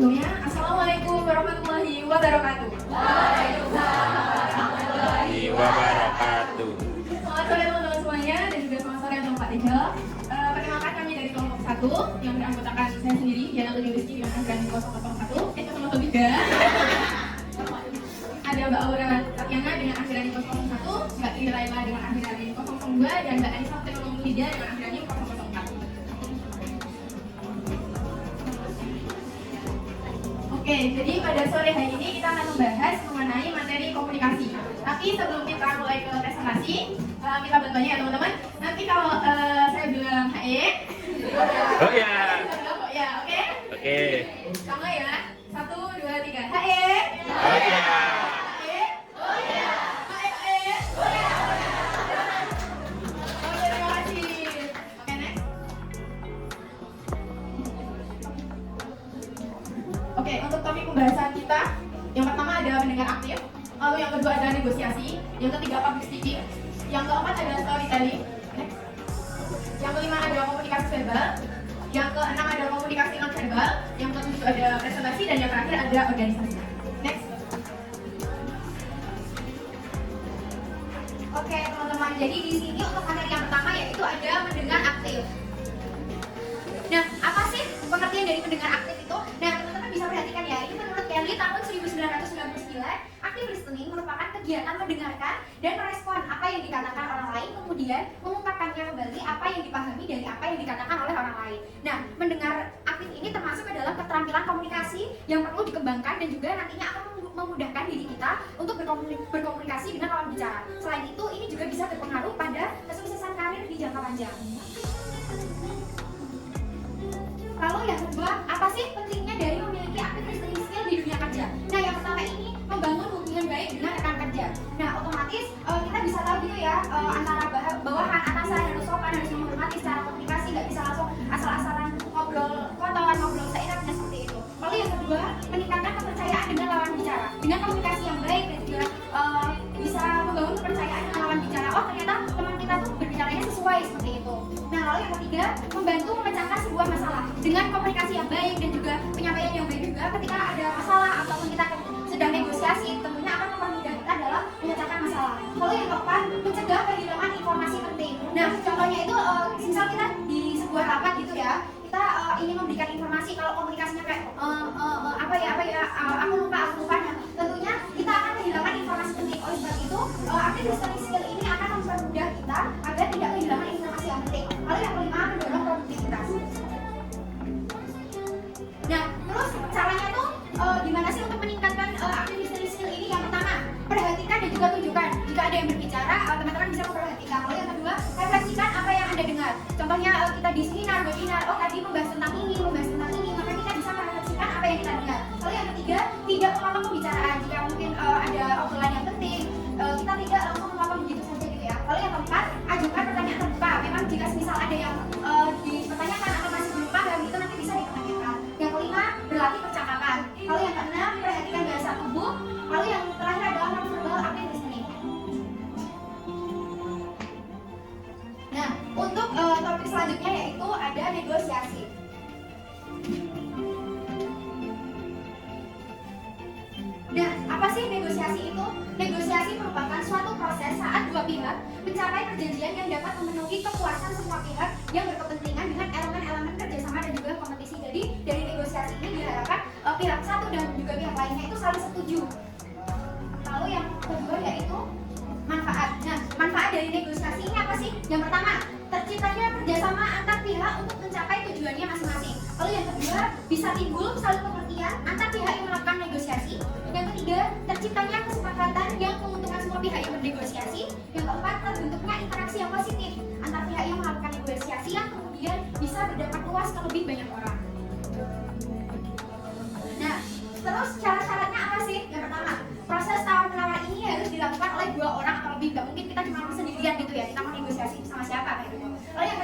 sebelumnya, Assalamualaikum warahmatullahi wabarakatuh. Waalaikumsalam warahmatullahi wabarakatuh. Selamat sore teman-teman semuanya dan juga selamat sore untuk Pak Tejo. Perkenalkan kami dari kelompok 1 yang beranggotakan saya sendiri, Yana Tujuh Rizky dengan anggaran 003. Ada Mbak Aura Tatiana dengan anggaran 001, Mbak Tri Laila dengan anggaran 002, dan Mbak Anissa Teknologi Media dengan anggaran 004. Oke, jadi pada sore hari ini kita akan membahas mengenai materi komunikasi. Tapi sebelum kita mulai ke presentasi, minta bantuannya ya teman-teman. Nanti kalau saya bilang HE, Oh ya. oh ya, oke? Oke. Sama ya. 1, 2, 3. HE. Oh ya. HE. Oh ya. HE. HE. Oh ya. Oke, terima kasih. Oke, next. Oke, untuk topik pembahasan kita, yang pertama ada mendengar aktif, lalu yang kedua ada negosiasi, yang ketiga public speaking, yang keempat ada storytelling, next. Yang kelima ada komunikasi verbal, yang keenam ada komunikasi non verbal, yang ketujuh ada presentasi, dan yang terakhir ada organisasi. Next. Oke teman-teman, jadi di sini untuk materi yang pertama yaitu ada mendengar aktif. Nah, apa sih pengertian dari mendengar aktif itu? Nah, teman-teman bisa perhatikan ya, ini menurut Kelly tahun 1999, active listening merupakan kegiatan mendengarkan dan merespon apa yang dikatakan orang lain, kemudian mengungkapkannya kembali apa yang dipahami dari apa yang dikatakan oleh orang lain. Nah, mendengar aktif ini termasuk adalah keterampilan komunikasi yang perlu dikembangkan dan juga nantinya akan memudahkan diri kita untuk berkomunikasi dengan lawan bicara. Selain itu, ini juga bisa berpengaruh pada kesuksesan karir di jangka panjang. Lalu yang kedua, apa sih pentingnya dari memiliki active listening skill di dunia kerja? Nah, yang pertama ini membangun hubungan baik dengan rekan kerja. Nah, otomatis kita bisa tahu gitu ya, antara bawahan, atasan harus sopan, harus menghormati secara komunikasi, nggak bisa langsung asal-asalan ngobrol kotor, ngobrol seenaknya seperti itu. Lalu yang kedua, meningkatkan kepercayaan dengan lawan bicara. Dengan komunikasi yang baik dan juga bisa membangun kepercayaan dengan lawan bicara. Oh, ternyata teman kita tuh berbicaranya sesuai seperti itu. Nah, lalu yang ketiga, membantu memecahkan sebuah masalah dengan komunikasi yang baik dan juga penyampaian yang baik juga. Ketika ada masalah ataupun kita sedang negosiasi, tentunya akan mempermudah kita dalam memecahkan masalah. Lalu yang keempat, mencegah kehilangan informasi penting. Nah, contohnya itu misal kita di sebuah rapat gitu ya, kita ingin memberikan informasi, kalau komunikasinya kayak aku lupa. Nah, tentunya kita akan kehilangan informasi penting. Oleh sebab itu, active listening skill ini akan mempermudah kita agar tidak kehilangan informasi yang penting. Lalu yang kelima, mendorong produktivitas. Nah, terus caranya tuh gimana sih untuk meningkatkan active listening skill ini? Yang pertama, perhatikan dan juga tunjukkan. Jika ada yang berbicara, teman-teman bisa memperhatikan. Lalu yang kedua, refleksikan apa yang Anda dengar. Contohnya kita di seminar, webinar, tadi membahas tentang ini, maka kita bisa merefleksikan apa yang kita dengar. Lalu yang ketiga, tidak memotong pembicaraan. Jika mungkin ada obrolan yang penting, kita tidak langsung memotong begitu saja gitu ya. Lalu yang keempat, ajukan pertanyaan terbuka. Memang jika semisal ada yang dipertanyakan atau masih belum paham, itu nanti bisa dipertanyakan. Yang kelima, berlatih percakapan. Lalu yang keenam, perhatikan bahasa tubuh. Lalu yang terakhir adalah non-verbal active listening. Nah, untuk topik selanjutnya yaitu ada negosiasi. Nah, apa sih negosiasi itu? Negosiasi merupakan suatu proses saat dua pihak mencapai perjanjian yang dapat memenuhi kepuasan semua pihak yang berkepentingan dengan elemen-elemen kerjasama dan juga kompetisi. Jadi, dari negosiasi ini diharapkan pihak satu dan juga pihak lainnya itu saling setuju. Lalu yang kedua yaitu manfaat. Nah, manfaat dari negosiasi ini apa sih? Yang pertama, terciptanya kerjasama antar pihak untuk mencapai tujuannya masing-masing. Lalu yang kedua, bisa timbul saling pengertian antar pihak yang melakukan negosiasi. Yang ketiga, terciptanya kesepakatan yang menguntungkan semua pihak yang bernegosiasi. Yang keempat, terbentuknya interaksi yang positif antar pihak yang melakukan negosiasi yang kemudian bisa berdampak luas ke lebih banyak orang. Nah, terus syarat-syaratnya apa sih? Yang pertama, proses tawar-menawar ini harus dilakukan oleh dua orang atau lebih. Gak mungkin kita cuma sendirian gitu ya, kita mau negosiasi sama siapa kayak gitu. Lalu yang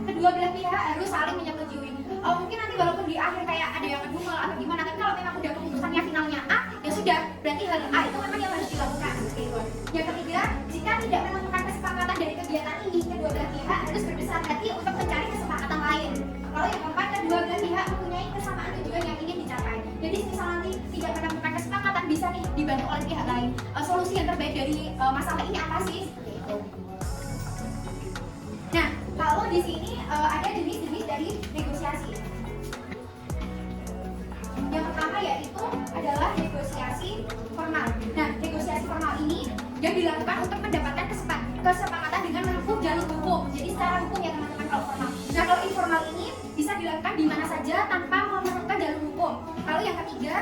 kedua belah pihak harus saling menyetujui. Mungkin nanti walaupun di akhir kayak ada yang ngedumel atau gimana, tapi kalau memang udah keputusannya finalnya A, ya sudah, berarti hal A itu memang yang harus dilakukan seperti itu. Yang ketiga, jika tidak menemukan kesepakatan dari kegiatan ini, kedua belah pihak harus berbesar hati untuk mencari kesepakatan lain. Lalu yang keempat, kedua belah pihak mempunyai kesamaan tujuan yang ingin dicapai. Jadi dibantu oleh pihak lain. Solusi yang terbaik dari masalah ini apa sih? Seperti itu. Nah, kalau di sini ada jenis-jenis dari negosiasi. Yang pertama yaitu adalah negosiasi formal. Nah, negosiasi formal ini yang dilakukan untuk mendapatkan kesepakatan dengan menempuh jalur hukum. Jadi secara hukum ya teman-teman kalau formal. Nah, kalau informal ini bisa dilakukan di mana saja tanpa memerlukan jalur hukum. Lalu yang ketiga,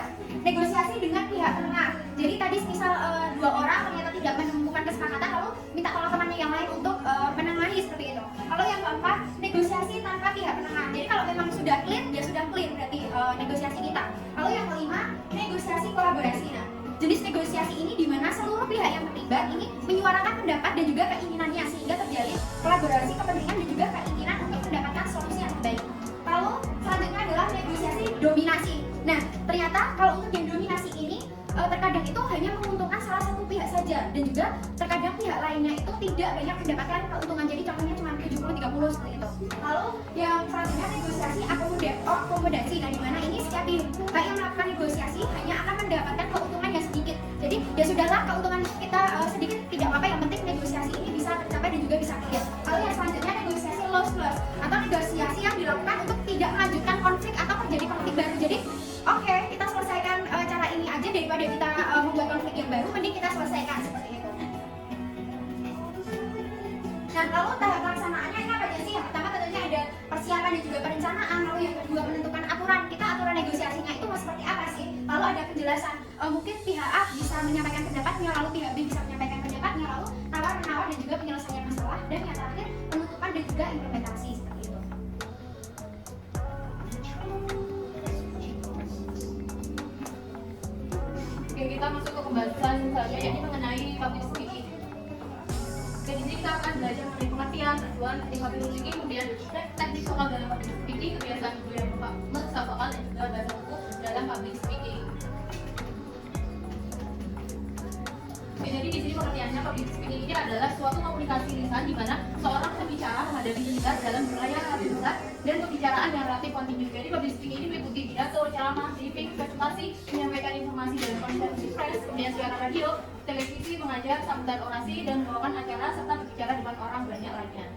negosiasi dengan pihak tengah. Jadi tadi misal dua orang ternyata tidak menemukan kesepakatan lalu minta tolong temannya yang lain untuk menengahi seperti itu. Kalau yang keempat, negosiasi tanpa pihak penengah. Jadi kalau memang sudah clear, ya sudah clear berarti negosiasi kita. Lalu yang kelima, negosiasi kolaborasi. Nah, jenis negosiasi ini di mana seluruh pihak yang terlibat ini menyuarakan pendapat dan juga keinginannya sehingga terjalin kolaborasi kepentingan dan juga keinginan untuk mendapatkan solusi yang terbaik. Lalu selanjutnya adalah negosiasi dominasi. Nah, ternyata kalau untuk yang dominasi ini terkadang itu hanya menguntungkan salah satu pihak saja dan juga terkadang pihak lainnya itu tidak banyak mendapatkan keuntungan. Jadi contohnya cuma 70-30 seperti itu. Lalu yang selanjutnya negosiasi akomodasi. Nah, di mana ini setiap pihak yang melakukan negosiasi hanya akan mendapatkan keuntungan yang sedikit. Jadi ya sudahlah keuntungan kita sedikit tidak apa-apa, yang penting negosiasi ini bisa tercapai dan juga bisa clear. Lalu yang selanjutnya negosiasi loss-loss atau negosiasi yang dilakukan untuk tidak melanjutkan konflik atau terjadi konflik baru. Jadi oke, kita selesaikan cara ini aja daripada kita membuat konflik yang baru, mending kita selesaikan seperti itu. Nah, lalu tahap pelaksanaannya ini apa aja sih? Yang pertama tentunya ada persiapan dan juga perencanaan. Lalu yang kedua menentukan aturan. Kita aturan negosiasinya itu mau seperti apa sih? Lalu ada penjelasan. Mungkin pihak A bisa menyampaikan pendapatnya, lalu pihak B bisa menyampaikan pendapatnya, lalu tawar-menawar dan juga penyelesaian masalah, dan yang terakhir penutupan dan juga implementasi seperti itu. Oke, kita masuk ke pembahasan selanjutnya yaitu mengenai public speaking. Oke, di sini kita akan belajar mengenai pengertian, tujuan dari public speaking, kemudian teknik soal dalam public speaking, kebiasaan dulu yang bersafal dan juga bahasa buku dalam public speaking. Oke, jadi di sini pengertiannya public speaking ini adalah suatu komunikasi lisan di mana seorang pembicara menghadapi sekitar dalam jumlah yang relatif besar dan pembicaraan yang relatif kontinu. Jadi public speaking ini meliputi pidato, ceramah, briefing, presentasi, menyampaikan informasi dalam konferensi pers, kemudian siaran radio, televisi, mengajar, sambutan orasi, dan membawakan acara serta berbicara di depan orang banyak lainnya.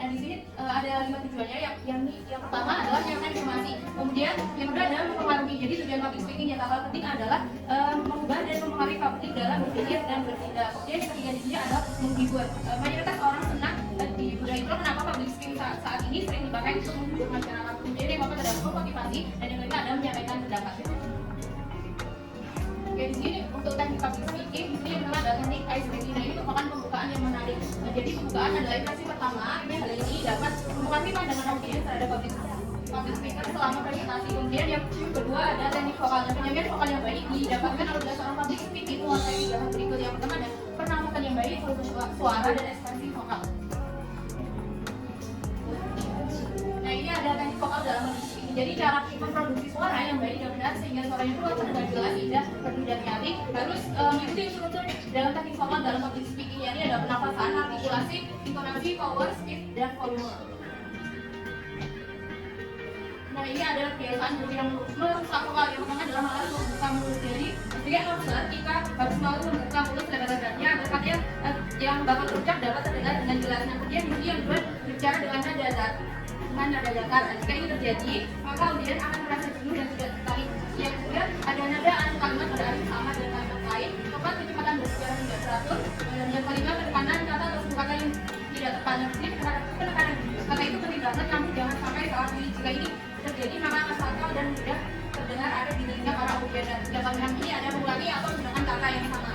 Nah, di sini ada 5 tujuannya. Yang pertama adalah menyampaikan informasi. Kemudian yang kedua adalah mempengaruhi. Jadi tujuan public speaking yang paling penting adalah mengubah dan mempengaruhi publik dalam berpikir dan bertindak. Kemudian yang ketiga di sini adalah menghibur. Mayoritas orang senang dihibur. Itu kenapa public speaking saat ini sering dipakai untuk menghibur masyarakat. Kemudian yang keempat adalah memotivasi, dan yang kelima adalah menyampaikan pendapat. Oke, di sini untuk teknik public speaking, di sini yang pertama adalah teknik ice breaking. Nah, ini merupakan pembukaan yang menarik. Nah, jadi pembukaan adalah impresi pertama. Hal ini dapat mempengaruhi pandangan audiens terhadap public speaker selama presentasi. Kemudian yang kedua ada teknik vokal. Penyampaian vokal yang baik didapatkan apabila seorang public speaking menguasai 3 hal berikut. Yang pertama ada pernafasan yang baik, suara dan ekspresi vokal. Nah, ini ada teknik vokal dalam public speaking. Jadi cara memproduksi suara yang baik dan benar sehingga suaranya keluar dengan jelas, indah, merdu dan nyaring. Harus mengikuti unsur-unsur dalam teknik vokal dalam public speaking. Ini ada pernafasan, artikulasi, intonasi, power, speed, dan volume. Nah, ini adalah kebiasaan yang merusak vokal. Yang pertama adalah malas membuka mulut. Jadi ketika konser kita harus mau membuka mulut lebar-lebarnya agar kata yang bakal terucap dapat terdengar dengan jelas. Nah, kemudian yang kedua berbicara dengan nada datar. Jika ini terjadi, maka audiens akan merasa jenuh dan tidak tertarik. Yang kedua ada nada kalimat pada arti sama dengan kalimat lain. Keempat, kecepatan berbicara tidak teratur. Dan yang kelima, penekanan kata atau kata yang tidak tepat. Jadi penekanan kata itu penting banget, namun jangan sampai salah pilih. Jika ini terjadi maka akan fatal dan mudah terdengar ada di telinga para audiens. Dan yang kalimat ini ada mengulangi atau menggunakan kata yang sama.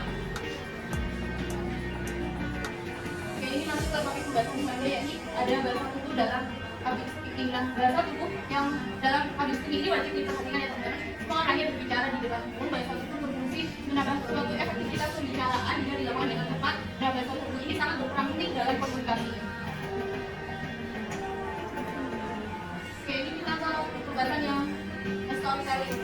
Oke, ini masuk ke topik pembahasan selanjutnya, yakni ada bahasa tubuh dalam public speaking. Dan bahasa tubuh yang dalam public speaking ini wajib diperhatikan ya teman-teman. Semua hanya berbicara di depan umum. Bahasa tubuh berfungsi menambah suatu efektivitas pembicaraan jika dilakukan dengan tepat. Dan bahasa tubuh ini sangat berperan penting dalam komunikasi. Oke, ini kita ke pembahasan yang storytelling.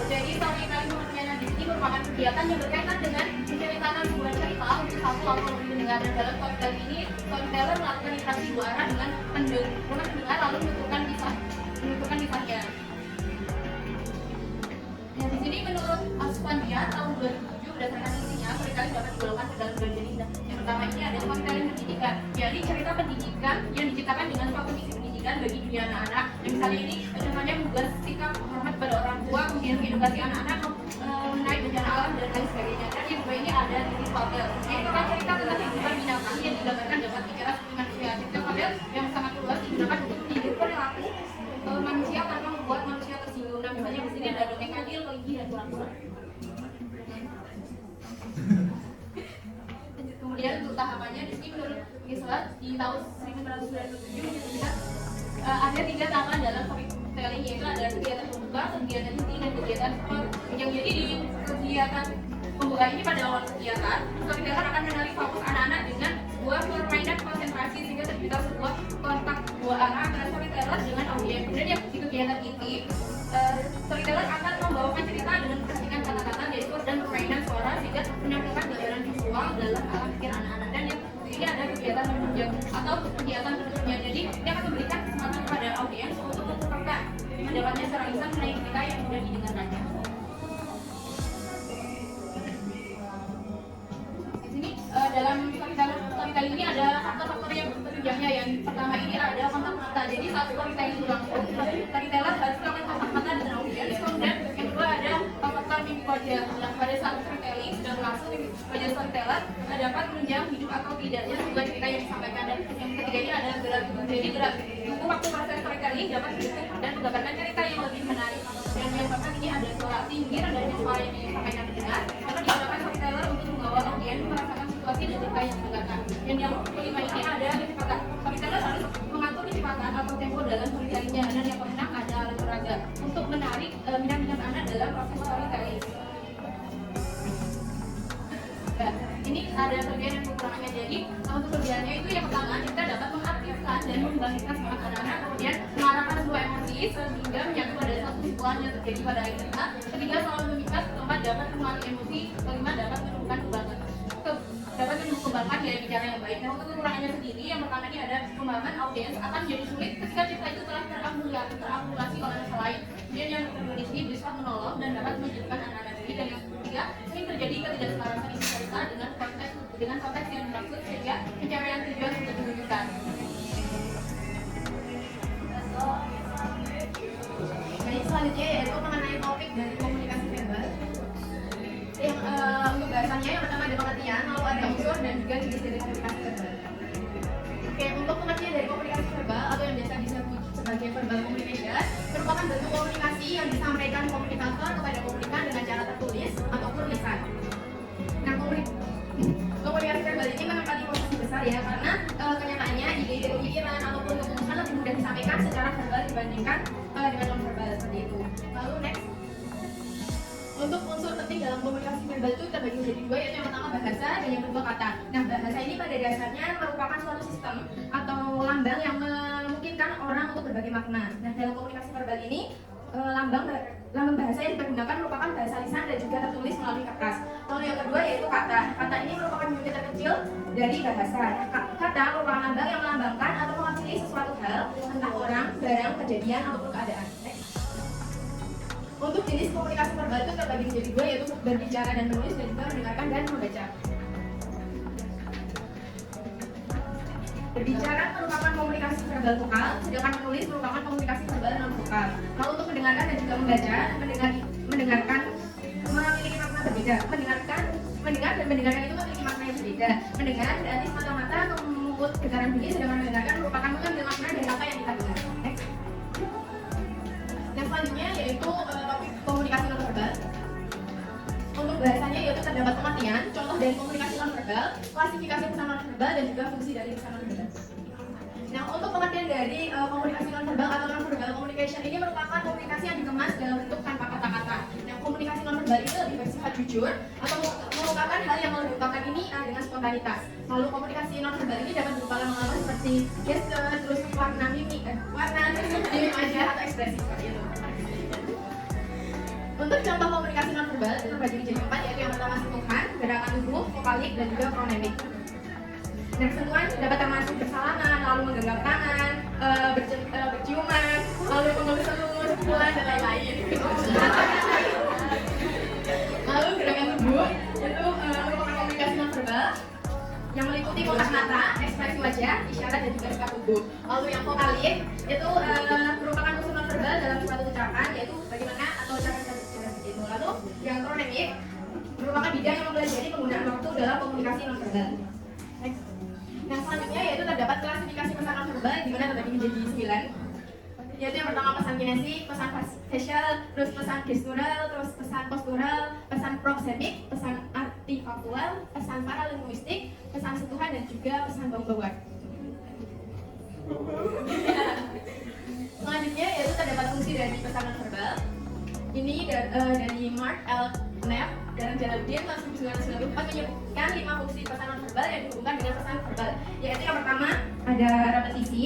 Jadi storytelling pengertiannya di sini merupakan kegiatan yang berkaitan dengan menceritakan sebuah cerita untuk satu atau lebih pendengar. Dan dalam storytelling ini, storyteller melakukan interaksi dua arah dengan pendengar lalu menentukan kisah pendidikan. Jadi cerita pendidikan yang diciptakan dengan suatu misi pendidikan bagi dunia anak-anak. Yang misalnya ini contohnya membuat sikap hormat pada orang tua, kemudian edukasi anak-anak mengenai bencana alam dan lain sebagainya. Dan yang kedua ini ada titik fabel. Ini merupakan cerita tentang kehidupan binatang yang digambarkan dapat bicara seperti manusia. Titik fabel yang sangat luas digunakan untuk mendidik perilaku manusia tanpa membuat manusia tersinggung. Nah, misalnya di sini ada dongeng adil, kelinci, dan kura-kura. Kemudian untuk tahapannya di sini menurut Gisela di tahun 1997 menyebutkan ada 3 tahapan dalam storytelling, yaitu ada kegiatan pembuka, kegiatan inti, dan kegiatan yang jadi di kegiatan pembuka ini pada awal kegiatan storyteller akan menarik fokus anak-anak dengan sebuah permainan konsentrasi sehingga tercipta sebuah kontak dua arah antara storyteller dengan audiens. Kemudian yang di kegiatan inti storyteller akan membawakan cerita dengan memperhatikan kata-kata, gestur, dan permainan suara sehingga menampilkan gambaran visual dalam alam pikir anak-anak. Dan yang ini ada kegiatan penunjang atau kegiatan penunjang. Jadi dia akan memberikan kesempatan kepada audiens untuk memperkaya pendapatnya secara lisan mengenai cerita yang sudah didengarkannya. Di sini dalam storytelling ini ada faktor-faktor yang penunjangnya. Yang pertama ini ada kontak mata. Jadi saat storytelling berlangsung, storyteller harus melakukan kontak mata dengan audiens. Kemudian yang kedua ada faktor mimik wajah. Nah, pada saat storytelling sedang berlangsung, wajah storyteller dapat menunjang hidup atau tidaknya sebuah cerita yang disampaikan. Dan yang ketiga ini ada gerak tubuh. Jadi gerak tubuh waktu proses storytelling dapat mendukung dan menggambarkan cerita yang lebih menarik. Dan yang keempat ini ada suara tinggi, rendahnya suara yang disampaikan pendengar. Karena digunakan storyteller untuk membawa audiens merasakan situasi dan cerita yang didengarkan. Dan yang kelima ini ada kecepatan. Storyteller harus mengatur kecepatan atau tempo dalam storytellingnya. Dan yang keenam ada alat peraga untuk menarik minat-minat anak dalam proses storytelling. Nah, ini ada kelebihan dan kekurangannya. Jadi untuk kelebihannya itu yang pertama kita dapat mengaktifkan dan membangkitkan semangat anak-anak, kemudian mengarahkan sebuah emosi sehingga menyatu pada satu kesimpulan yang terjadi pada akhir cerita. Ketiga, selalu memikat, keempat dapat mengurangi emosi, kelima dapat menumbuhkan kembangkan gaya bicara yang baik. Nah, untuk kekurangannya sendiri, yang pertama ini ada pemahaman audiens akan menjadi sulit ketika cerita itu telah terakumulasi oleh masa lain. Kemudian yang kedua di sini bersifat menolong dan dapat menjadikan anak-anak diri. Dan yang ketiga, sering terjadi ketidakselarasan isi cerita dengan konteks yang dimaksud sehingga pencapaian tujuan sudah diwujudkan. Baik, selanjutnya yaitu mengenai topik dari komunikasi verbal. Yang untuk bahasannya yang pertama ada pengertian, lalu ada unsur dan juga jenis dari komunikasi verbal. Oke, untuk pengertian dari komunikasi verbal atau yang biasa disebut sebagai verbal communication merupakan bentuk komunikasi yang disampaikan komunikator kepada komunikan dengan cara tertulis ataupun lisan. Nah, komunikasi verbal ini menempati posisi besar ya, karena kenyataannya ide-ide pemikiran ataupun keputusan lebih mudah disampaikan secara verbal dibandingkan dengan non-verbal seperti itu. Lalu next, untuk unsur penting dalam komunikasi verbal itu terbagi menjadi dua, yaitu yang pertama bahasa dan yang kedua kata. Nah, bahasa ini pada dasarnya merupakan suatu sistem atau lambang yang memungkinkan orang untuk berbagi makna. Nah, dalam komunikasi verbal ini lambang bahasa yang dipergunakan merupakan bahasa lisan dan juga tertulis melalui kertas. Lalu yang kedua yaitu kata. Kata ini merupakan unit terkecil dari bahasa. Kata merupakan lambang yang melambangkan atau mewakili sesuatu hal, entah orang, barang, kejadian ataupun keadaan. Untuk jenis komunikasi verbal itu terbagi menjadi dua, yaitu berbicara dan menulis, dan juga mendengarkan dan membaca. Berbicara merupakan komunikasi verbal vokal, sedangkan menulis merupakan komunikasi verbal non vokal. Lalu untuk mendengarkan dan juga membaca, mendengarkan memiliki makna berbeda. Mendengar dan mendengarkan itu memiliki makna yang berbeda. Mendengar berarti semata-mata memungut getaran bunyi, sedangkan mendengarkan merupakan mengambil makna dari apa yang kita dengar. Yang selanjutnya yaitu topik komunikasi nonverbal. Untuk bahasanya yaitu terdapat pengertian, contoh dari komunikasi nonverbal, klasifikasi pesan nonverbal, dan juga fungsi dari pesan nonverbal. Nah, untuk pengertian dari komunikasi nonverbal atau nonverbal communication ini merupakan komunikasi yang dikemas dalam bentuk tanpa kata-kata. Nah, komunikasi nonverbal itu lebih bersifat jujur atau mengungkapkan hal yang mau diungkapkan ini dengan spontanitas. Lalu komunikasi nonverbal ini dapat berupa lama-lama seperti gesture, terus warna mimik wajah atau ekspresi seperti itu. Untuk contoh komunikasi nonverbal itu terbagi menjadi 4, yaitu yang pertama sentuhan, gerakan tubuh, vokalik, dan juga kronemik. Nah, sentuhan dapat termasuk bersalaman, lalu menggenggam tangan, berciuman, lalu mengelus-elus, pukulan, dan lain-lain. Lalu gerakan tubuh itu merupakan komunikasi nonverbal yang meliputi kontak mata, ekspresi wajah, isyarat dan juga sikap tubuh. Lalu yang vokalit itu merupakan unsur nonverbal dalam suatu ucapan, yaitu bagaimana atau cara kita begitu. Lalu yang kronemik merupakan bidang yang mempelajari penggunaan waktu dalam komunikasi nonverbal. Next. Nah selanjutnya yaitu terdapat klasifikasi pesan nonverbal di mana terbagi menjadi 9. Yaitu yang pertama pesan kinesik, pesan facial, terus pesan gestural, terus pesan postural, pesan proxemic, pesan artifaktual, pesan paralinguistik, pesan sentuhan dan juga pesan bau-bauan. Selanjutnya yaitu terdapat fungsi dari pesan nonverbal. Ini dari Mark L. Knapp dan Jalaluddin tahun 1994 menyebutkan 5 fungsi pesan nonverbal yang dihubungkan dengan pesan verbal. Yaitu yang pertama ada repetisi,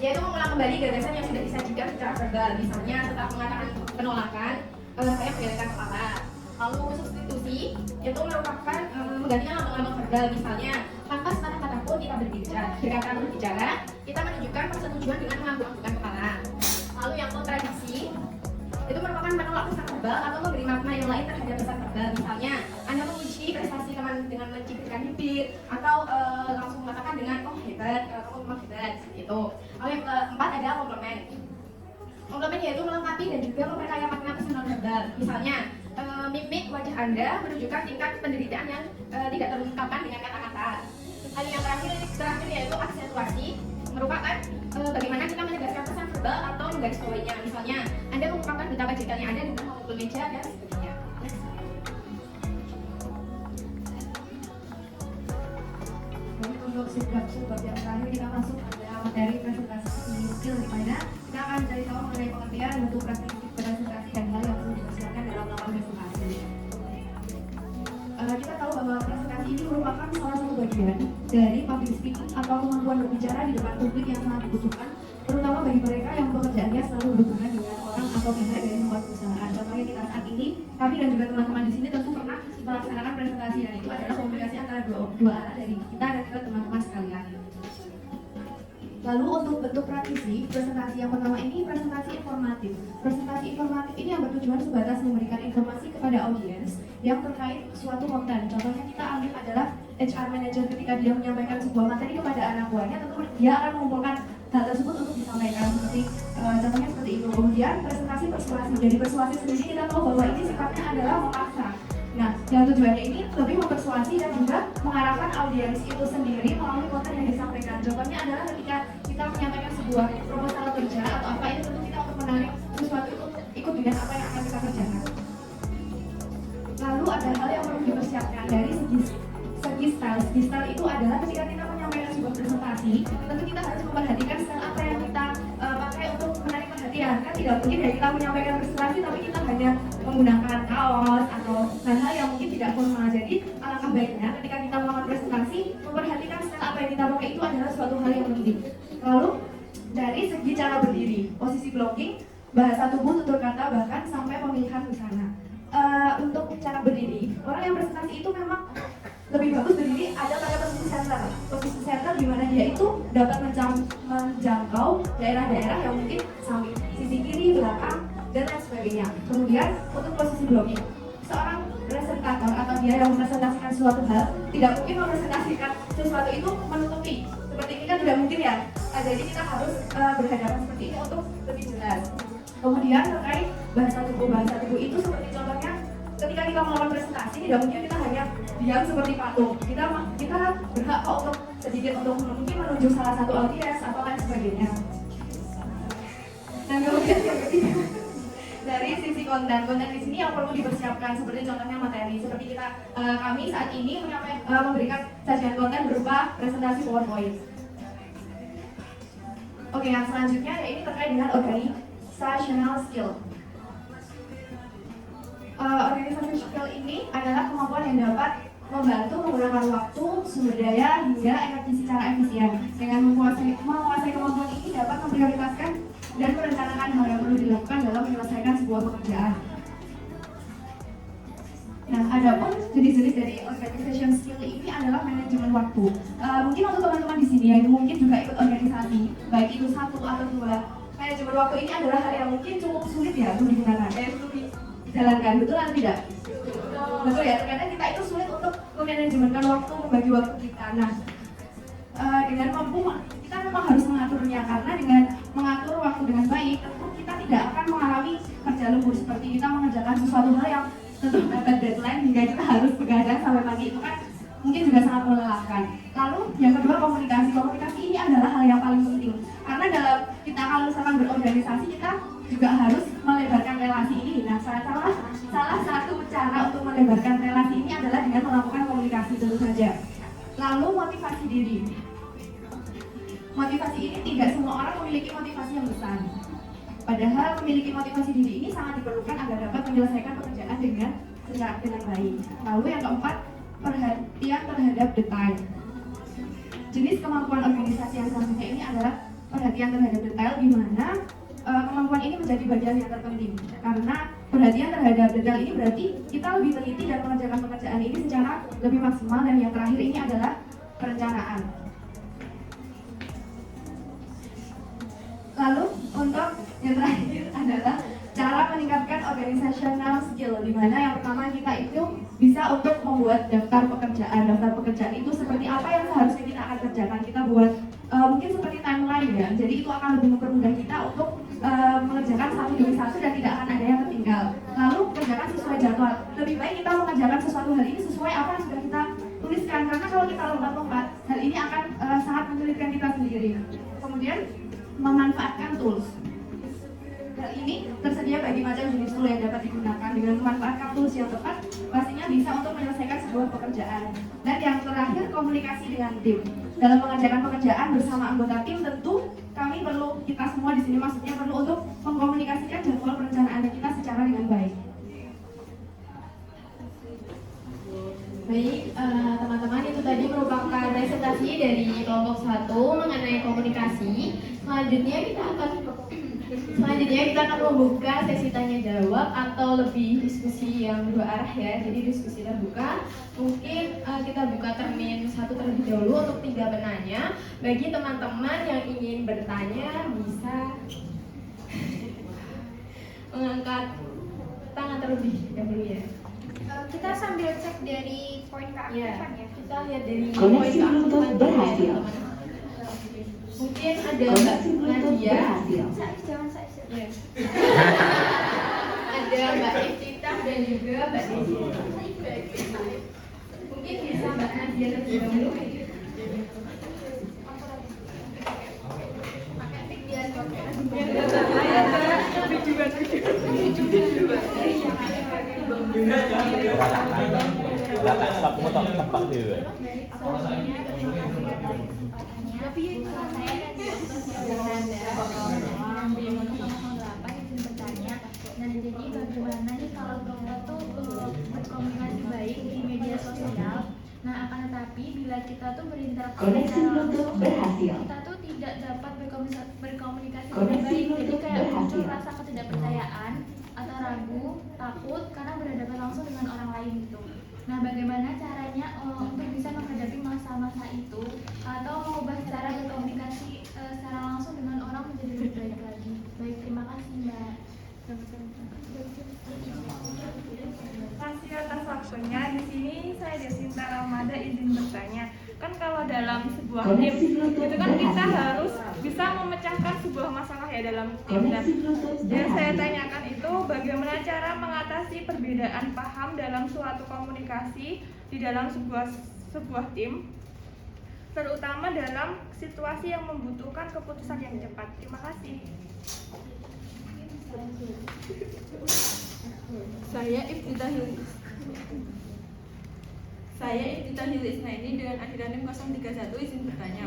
yaitu mengulang kembali gagasan yang sudah disajikan secara verbal. Misalnya setelah mengatakan penolakan, saya menggelengkan kepala. Lalu substitusi, yaitu merupakan menggantikan lambang-lambang verbal. Misalnya lantas kata-kata pun kita berbicara, kita menunjukkan persetujuan dengan mengangguk-anggukkan kepala. Lalu yang kontradiksi, itu merupakan menolak pesan verbal atau memberi makna yang lain terhadap pesan verbal. Misalnya Anda memuji prestasi teman dengan mencibirkan bibir, atau langsung mengatakan dengan oh hebat, kamu memang hebat, seperti itu. Lalu yang keempat ada komplement. Komplement yaitu melengkapi dan juga memperkaya makna pesan nonverbal. Misalnya mimik wajah Anda menunjukkan tingkat penderitaan yang tidak terungkapkan dengan kata-kata. Lalu yang terakhir yaitu aksentuasi, merupakan bagaimana kita menegaskan pesan verbal atau menggarisbawahinya. Misalnya Anda mengungkapkan betapa jengkelnya Anda dengan memukul meja dan sebagainya. Untuk sebab yang terakhir kita masuk pada materi presentasi skill, di mana kita akan mencari tahu mengenai pengertian bentuk presentasi dan hal yang perlu dipersiapkan dalam melakukan presentasi. Kita tahu bahwa presentasi ini merupakan salah satu bagian dari public speaking atau kemampuan berbicara di depan publik yang sangat dibutuhkan, terutama bagi mereka yang pekerjaannya selalu berhubungan dengan orang atau pihak dari sebuah perusahaan. Contohnya kita saat ini, kami dan juga teman-teman di sini tentu pernah melaksanakan presentasi, dan itu adalah komunikasi antara dua arah dari kita dan juga teman-teman sekalian. Lalu untuk bentuk praktisi, presentasi yang pertama ini presentasi informatif. Presentasi informatif ini yang bertujuan sebatas memberikan informasi kepada audiens yang terkait suatu konten. Contohnya kita ambil adalah HR manager ketika dia menyampaikan sebuah materi kepada anak buahnya, tentu dia akan mengumpulkan hal tersebut untuk disampaikan seperti contohnya seperti itu. Kemudian presentasi persuasi. Jadi persuasi sendiri kita tahu bahwa ini sifatnya adalah memaksa. Nah, yang tujuannya ini lebih mempersuasi dan juga mengarahkan audiens itu sendiri melalui konten yang disampaikan. Contohnya adalah ketika kita menyampaikan sebuah proposal kerja atau apa, itu tentu kita untuk menarik sesuatu ikut dengan apa yang akan kita kerjakan. Lalu ada hal yang perlu dipersiapkan dari segi style. Segi style itu adalah ketika kita menyampaikan sebuah presentasi, tentu kita harus memperhatikan style apa yang kita pakai untuk menarik perhatian. Kan tidak mungkin ya kita menyampaikan presentasi tapi kita hanya menggunakan kaos atau hal-hal yang mungkin tidak formal. Jadi alangkah baiknya ketika kita melakukan presentasi, memperhatikan style apa yang kita pakai itu adalah suatu hal yang penting. Lalu dari segi cara berdiri, posisi blocking, bahasa tubuh, tutur kata, bahkan sampai pemilihan busana. Untuk cara berdiri, orang yang presentasi itu memang lebih bagus berdiri ada pada posisi center. Posisi center di mana dia itu dapat menjangkau daerah-daerah yang mungkin samping, sisi kiri, belakang, dan lain sebagainya. Kemudian untuk posisi blocking, seorang presentator atau dia yang mempresentasikan suatu hal tidak mungkin mempresentasikan sesuatu itu menutupi. Seperti ini kan tidak mungkin ya. Jadi kita harus berhadapan seperti ini untuk lebih jelas. Kemudian terkait bahasa tubuh itu seperti contohnya ketika kita melakukan presentasi tidak mungkin kita hanya diam seperti patung. Kita berhak kok untuk sedikit untuk mungkin menunjuk salah satu audiens atau lain sebagainya. Dan kemudian yang ketiga, dari sisi konten di sini yang perlu dipersiapkan seperti contohnya materi. Seperti kami saat ini memberikan sajian konten berupa presentasi PowerPoint. Oke, yang selanjutnya ya ini terkait dengan organizational skill. Organizational skill ini adalah kemampuan yang dapat membantu menggunakan waktu, sumber daya, hingga energi secara efisien. Dengan menguasai kemampuan ini dapat memprioritaskan dan merencanakan hal yang perlu dilakukan dalam menyelesaikan sebuah pekerjaan. Nah, adapun jenis-jenis dari organization skill ini adalah manajemen waktu. Mungkin untuk teman-teman di sini yang mungkin juga ikut organisasi, baik itu 1 atau 2, manajemen waktu ini adalah hal yang mungkin cukup sulit ya untuk digunakan, untuk dijalankan, betul atau tidak? Betul ya, terkadang kita itu sulit untuk memanage memanajemenkan waktu, membagi waktu kita. Nah, dengan mampu kita memang harus mengaturnya, karena dengan mengatur waktu dengan baik tentu kita tidak akan mengalami kerja lembur seperti kita mengerjakan sesuatu hal yang tentu dapat deadline hingga kita harus begadang sampai pagi, itu kan mungkin juga sangat melelahkan. Lalu yang kedua, komunikasi. Komunikasi ini adalah hal yang paling penting, karena dalam kita kalau misalkan berorganisasi kita juga harus melebarkan relasi ini. Nah, salah satu cara untuk melebarkan relasi ini adalah dengan melakukan komunikasi tentu saja. Lalu motivasi diri. Motivasi ini tidak semua orang memiliki motivasi yang besar. Padahal memiliki motivasi diri ini sangat diperlukan agar dapat menyelesaikan pekerjaan dengan baik. Lalu yang keempat, perhatian terhadap detail. Jenis kemampuan organisasi yang selanjutnya ini adalah perhatian terhadap detail, di mana kemampuan ini menjadi bagian yang terpenting. Karena perhatian terhadap detail ini berarti kita lebih teliti dan mengerjakan pekerjaan ini secara lebih maksimal. Dan yang terakhir ini adalah perencanaan. Lalu untuk yang terakhir adalah cara meningkatkan organizational skill, di mana yang pertama kita itu bisa untuk membuat daftar pekerjaan. Daftar pekerjaan itu seperti apa yang seharusnya kita akan kerjakan. Kita buat mungkin seperti timeline ya. Jadi itu akan lebih mempermudah kita untuk mengerjakan satu demi satu dan tidak akan ada yang tertinggal. Lalu kerjakan sesuai jadwal. Lebih baik kita mengerjakan sesuatu hal ini sesuai apa yang sudah kita tuliskan, karena kalau kita lompat-lompat, hal ini akan sangat menyulitkan kita sendiri. Kemudian memanfaatkan tools. Hal ini tersedia bagi macam jenis tool yang dapat digunakan. Dengan memanfaatkan tools yang tepat, pastinya bisa untuk menyelesaikan sebuah pekerjaan. Dan yang terakhir, komunikasi dengan tim. Dalam mengerjakan pekerjaan bersama anggota tim, tentu kami perlu, kita semua di sini maksudnya perlu untuk mengkomunikasikan jadwal perencanaan kita secara dengan baik. Baik, teman-teman, itu tadi merupakan presentasi dari kelompok 1 mengenai komunikasi. Selanjutnya kita akan membuka sesi tanya jawab atau lebih diskusi yang dua arah ya. Jadi diskusi terbuka. Mungkin kita buka termin 1 terlebih dahulu untuk 3 penanya. Bagi teman-teman yang ingin bertanya bisa mengangkat tangan terlebih dahulu ya. Kita sambil cek dari poin keaktifan ya. Kita lihat dari Koneksi Bluetooth berhasil. Mungkin ada Mbak Nadia. Jangan saya. Ya. Ada Mbak Iftitah dan juga Mbak Desi. Mungkin bisa Mbak Nadia terlebih dahulu. Nah, jadi bagaimana nih kalau kita tuh berkomunikasi baik di media sosial? Nah, akan tetapi bila kita tuh berinteraksi Koneksi secara Bluetooth langsung, berhasil. kita tuh tidak dapat berkomunikasi dengan Koneksi baik. Jadi Bluetooth kayak muncul berhasil. rasa ketidakpercayaan atau ragu, takut karena berhadapan langsung dengan orang lain gitu. Nah, bagaimana caranya untuk bisa menghadapi masa-masa itu atau mengubah cara berkomunikasi secara langsung dengan orang menjadi lebih baik lagi? Baik, terima kasih Mbak. Kasih atas waktunya. Di sini saya Desinta Ramada izin bertanya. Kan kalau dalam sebuah tim itu kan kita harus bisa memecahkan sebuah masalah ya dalam tim. Dan yang saya tanyakan itu bagaimana cara mengatasi perbedaan paham dalam suatu komunikasi di dalam sebuah tim, terutama dalam situasi yang membutuhkan keputusan yang cepat. Terima kasih. Saya Iftitah Hilisnaini dengan akhiran 031 izin bertanya.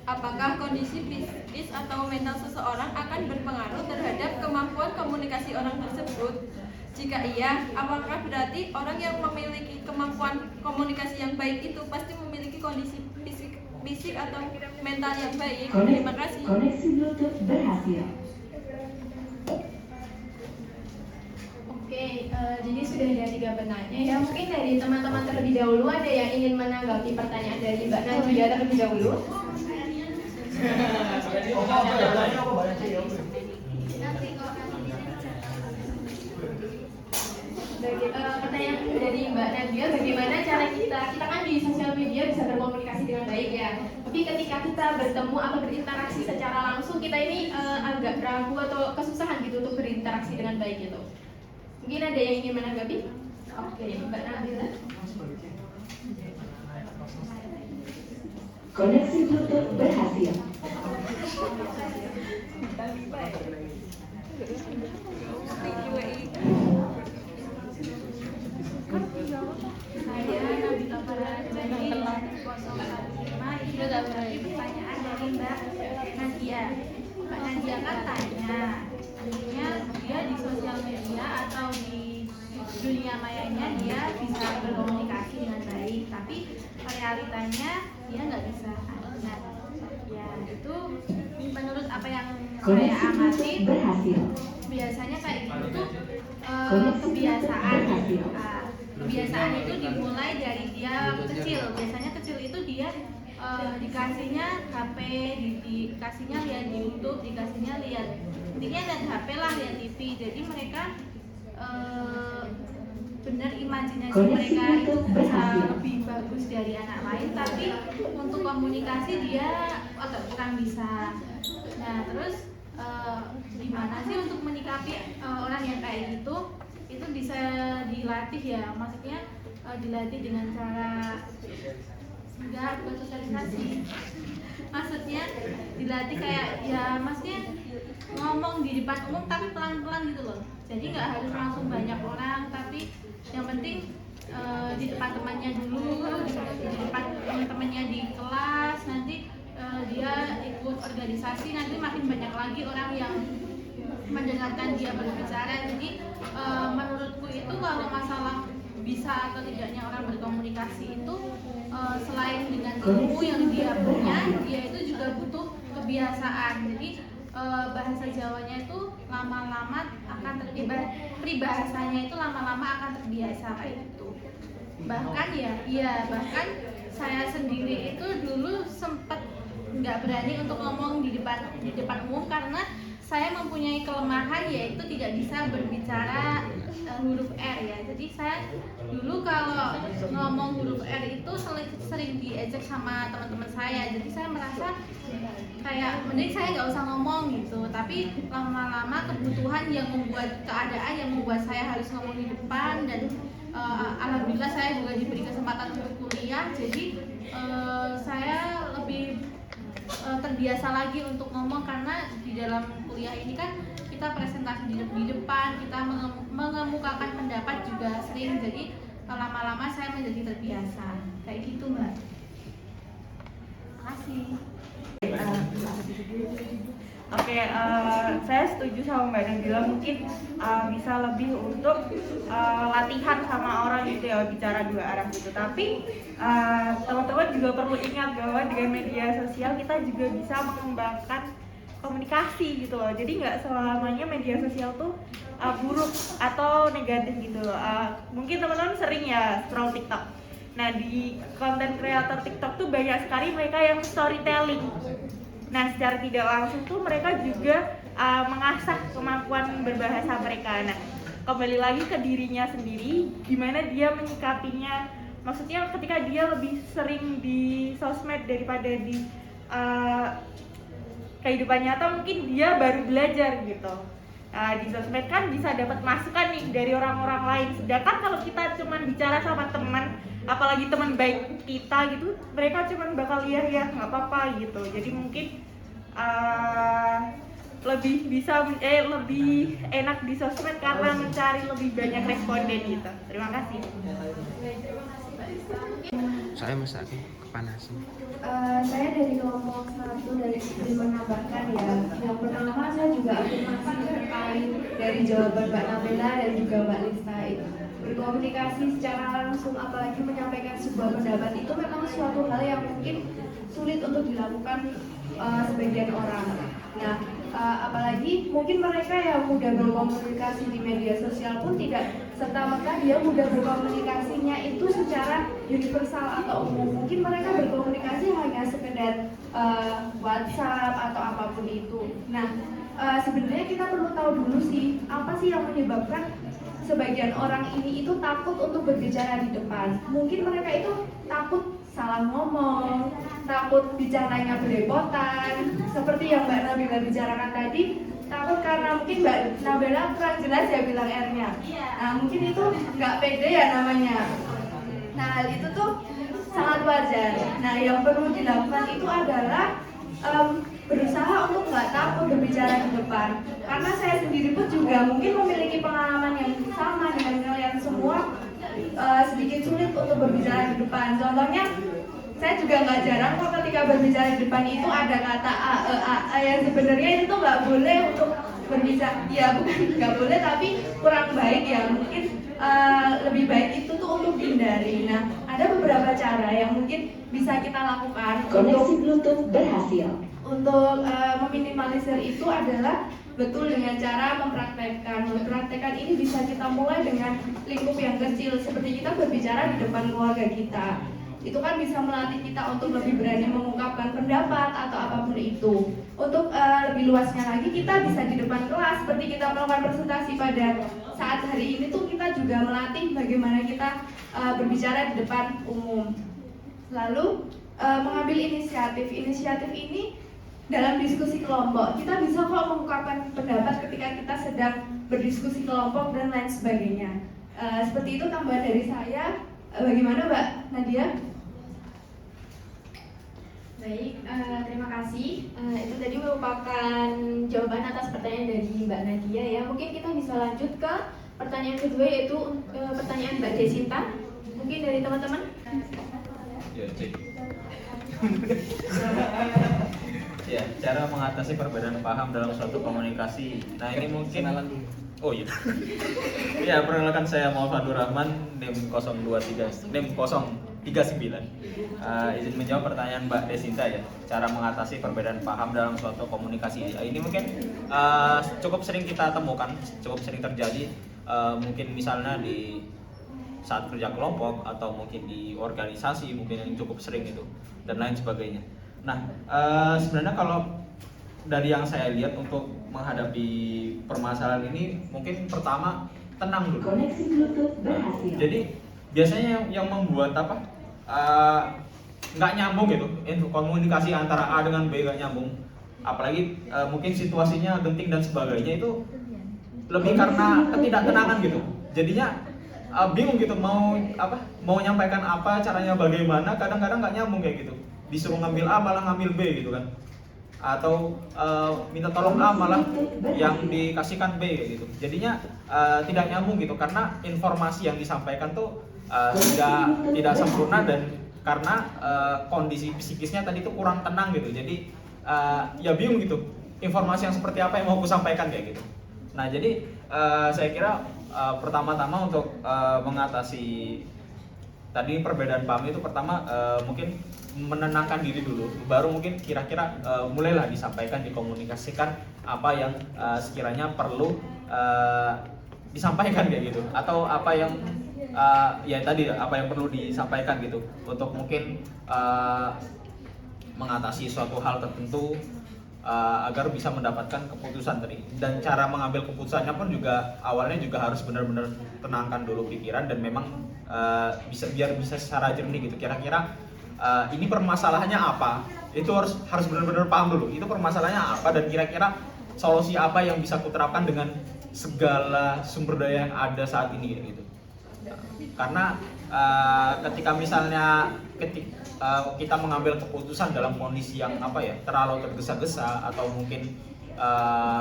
Apakah kondisi psikis atau mental seseorang akan berpengaruh terhadap kemampuan komunikasi orang tersebut? Jika iya, apakah berarti orang yang memiliki kemampuan komunikasi yang baik itu pasti memiliki kondisi fisik atau mental yang baik? Terima kasih. Koneksi Bluetooth berhasil. Oke, jadi sudah ada 3 penanya ya. Mungkin dari teman-teman terlebih dahulu ada yang ingin menanggapi pertanyaan dari Mbak Nadia terlebih dahulu. Pertanyaan dari Mbak Nadia, bagaimana cara kita kan di sosial media bisa berkomunikasi dengan baik ya. Tapi ketika kita bertemu atau berinteraksi secara langsung, kita ini agak ragu atau kesusahan gitu untuk berinteraksi dengan baik gitu. Mungkin ada yang ingin menanggapi? Oke, Mbak Nabila. Koneksi Bluetooth berhasil. Saya Nabila Farahani 005. Itu sudah berarti pertanyaan dari Mbak Nadia. Mbak Nadia kan tanya, artinya dia di sosial media atau di dunia mayanya dia bisa berkomunikasi dengan baik, tapi realitanya dia nggak bisa. Nah, ya itu menurut apa yang saya Koneksi amati Bluetooth berhasil. biasanya kayak gitu tuh Koneksi kebiasaan. berhasil. Kebiasaan itu dimulai dari dia kecil. Biasanya kecil itu dia dikasihnya HP, dikasihnya lihat YouTube, dikasihnya lihat intinya lihat HP lah, lihat TV. Jadi mereka benar imajinasi mereka itu bisa lebih bagus dari anak lain, tapi untuk komunikasi dia agak kurang bisa. Nah terus gimana sih untuk menyikapi orang yang kayak gitu? Itu bisa dilatih ya, maksudnya dilatih dengan cara enggak bersosialisasi. Maksudnya dilatih kayak ya maksudnya ngomong di depan umum tapi pelan-pelan gitu loh. Jadi nggak harus langsung banyak orang, tapi yang penting di depan temannya dulu, di depan teman-temannya di kelas, nanti dia ikut organisasi, nanti makin banyak lagi orang yang mendengarkan dia berbicara. Jadi menurutku itu kalau masalah bisa atau tidaknya orang berkomunikasi itu selain dengan ilmu yang dia punya, dia itu juga butuh kebiasaan. Jadi bahasa Jawanya itu lama-lama akan peribahasanya itu lama-lama akan terbiasa kayak gitu. Bahkan bahkan saya sendiri itu dulu sempat nggak berani untuk ngomong di depan umum karena saya mempunyai kelemahan yaitu tidak bisa berbicara huruf R ya. Jadi saya dulu kalau ngomong huruf R itu sering diejek sama teman-teman saya. Jadi saya merasa kayak mending saya nggak usah ngomong gitu. Tapi lama-lama kebutuhan yang membuat keadaan yang membuat saya harus ngomong di depan, dan alhamdulillah saya juga diberi kesempatan untuk kuliah. Jadi saya lebih terbiasa lagi untuk ngomong karena di dalam kuliah ini kan kita presentasi di depan, kita mengemukakan pendapat juga sering. Jadi lama-lama saya menjadi terbiasa kayak gitu Mbak. Makasih. Oke, saya setuju sama Mbak Nabila, mungkin bisa lebih untuk latihan sama orang gitu ya, bicara dua arah gitu. Tapi teman-teman juga perlu ingat bahwa dengan media sosial kita juga bisa mengembangkan komunikasi gitu loh. Jadi nggak selamanya media sosial tuh buruk atau negatif gitu. Mungkin teman-teman sering ya scroll TikTok. Nah di konten kreator TikTok tuh banyak sekali mereka yang storytelling. Nah secara tidak langsung tuh mereka juga mengasah kemampuan berbahasa mereka. Nah kembali lagi ke dirinya sendiri, gimana dia menyikapinya. Maksudnya ketika dia lebih sering di sosmed daripada di kehidupan nyata, mungkin dia baru belajar gitu. Di sosmed kan bisa dapat masukan nih dari orang-orang lain. Sedangkan kalau kita cuman bicara sama teman, apalagi teman baik kita gitu, mereka cuman bakal ya nggak apa-apa gitu. Jadi mungkin lebih enak di sosmed karena mencari lebih banyak responden gitu. Terima kasih. Saya masak kepanasan. Saya dari kelompok 1 dari ingin menambahkan ya. Yang pertama saya juga afirmasi terkait dari jawaban Mbak Nabila dan juga Mbak Lista itu. Berkomunikasi secara langsung apalagi menyampaikan sebuah pendapat itu memang suatu hal yang mungkin sulit untuk dilakukan sebagian orang. Nah, apalagi mungkin mereka yang mudah berkomunikasi di media sosial pun tidak serta-merta dia mudah berkomunikasinya itu secara universal atau umum. Mungkin mereka berkomunikasi hanya sekedar WhatsApp atau apapun itu. Nah, sebenarnya kita perlu tahu dulu sih apa sih yang menyebabkan sebagian orang ini itu takut untuk berbicara di depan. Mungkin mereka itu takut salah ngomong, takut bicaranya belepotan, seperti yang Mbak Nabila bicarakan tadi, takut karena mungkin Mbak Nabila kurang jelas ya bilang R-nya. Nah mungkin itu nggak pede ya namanya. Nah hal itu tuh sangat wajar. Nah yang perlu dilakukan itu adalah berusaha untuk nggak takut berbicara di depan. Karena saya sendiri pun juga mungkin memiliki pengalaman yang sama dengan kalian semua, sedikit sulit untuk berbicara di depan. Contohnya, saya juga nggak jarang kok ketika berbicara di depan itu ada kata a yang sebenarnya itu tuh nggak boleh untuk berbicara. Ya bukan nggak boleh tapi kurang baik ya. Mungkin lebih baik itu tuh untuk dihindari. Nah, ada beberapa cara yang mungkin bisa kita lakukan Koneksi Bluetooth berhasil. untuk meminimalisir itu adalah betul dengan cara mempraktekkan. Mempraktekkan ini bisa kita mulai dengan lingkup yang kecil, seperti kita berbicara di depan keluarga kita. Itu kan bisa melatih kita untuk lebih berani mengungkapkan pendapat atau apapun itu. Untuk lebih luasnya lagi, kita bisa di depan kelas, seperti kita melakukan presentasi pada saat hari ini tuh kita juga melatih bagaimana kita berbicara di depan umum. Lalu mengambil inisiatif. Inisiatif ini dalam diskusi kelompok, kita bisa kok mengungkapkan pendapat ketika kita sedang berdiskusi kelompok dan lain sebagainya. Seperti itu tambahan dari saya. Bagaimana Mbak Nadia? Baik, terima kasih. Itu tadi merupakan jawaban atas pertanyaan dari Mbak Nadia ya. Mungkin kita bisa lanjut ke pertanyaan kedua, yaitu pertanyaan Mbak Desinta. Mungkin dari teman-teman. Ya, cek. Ya, cara mengatasi perbedaan paham dalam suatu komunikasi. Nah, ini mungkin oh iya. Ya, perkenalkan saya Muhammad Rahman, NIM 023 NIM 039. Izin menjawab pertanyaan Mbak Desinta ya. Cara mengatasi perbedaan paham dalam suatu komunikasi. Ini mungkin cukup sering kita temukan, cukup sering terjadi. Mungkin misalnya di saat kerja kelompok atau mungkin di organisasi mungkin yang cukup sering itu dan lain sebagainya. Nah, sebenarnya kalau dari yang saya lihat untuk menghadapi permasalahan ini mungkin pertama tenang dulu. Koneksi Bluetooth berhasil. Jadi biasanya yang membuat apa nggak nyambung gitu, komunikasi antara A dengan B nggak nyambung, apalagi mungkin situasinya genting dan sebagainya, itu lebih karena ketidaktenangan gitu. Jadinya bingung gitu mau nyampaikan apa, caranya bagaimana, kadang-kadang nggak nyambung kayak gitu. Disuruh ngambil A malah ngambil B gitu kan, atau minta tolong A malah yang dikasihkan B kayak gitu. Jadinya tidak nyambung gitu karena informasi yang disampaikan tuh tidak sempurna, dan karena kondisi psikisnya tadi tuh kurang tenang gitu. Jadi ya bingung gitu, informasi yang seperti apa yang mau aku sampaikan kayak gitu. Nah, jadi saya kira pertama-tama untuk mengatasi tadi perbedaan paham itu, pertama mungkin menenangkan diri dulu, baru mungkin kira-kira mulailah disampaikan, dikomunikasikan apa yang sekiranya perlu disampaikan kayak gitu, atau apa yang ya tadi apa yang perlu disampaikan gitu, untuk mungkin mengatasi suatu hal tertentu agar bisa mendapatkan keputusan tadi. Dan cara mengambil keputusannya pun juga awalnya juga harus benar-benar tenangkan dulu pikiran, dan memang biar bisa secara jernih gitu. Kira-kira ini permasalahannya apa? Itu harus benar-benar paham dulu. Itu permasalahannya apa, dan kira-kira solusi apa yang bisa kuterapkan dengan segala sumber daya yang ada saat ini gitu. Karena ketika misalnya kita mengambil keputusan dalam kondisi yang terlalu tergesa-gesa, atau mungkin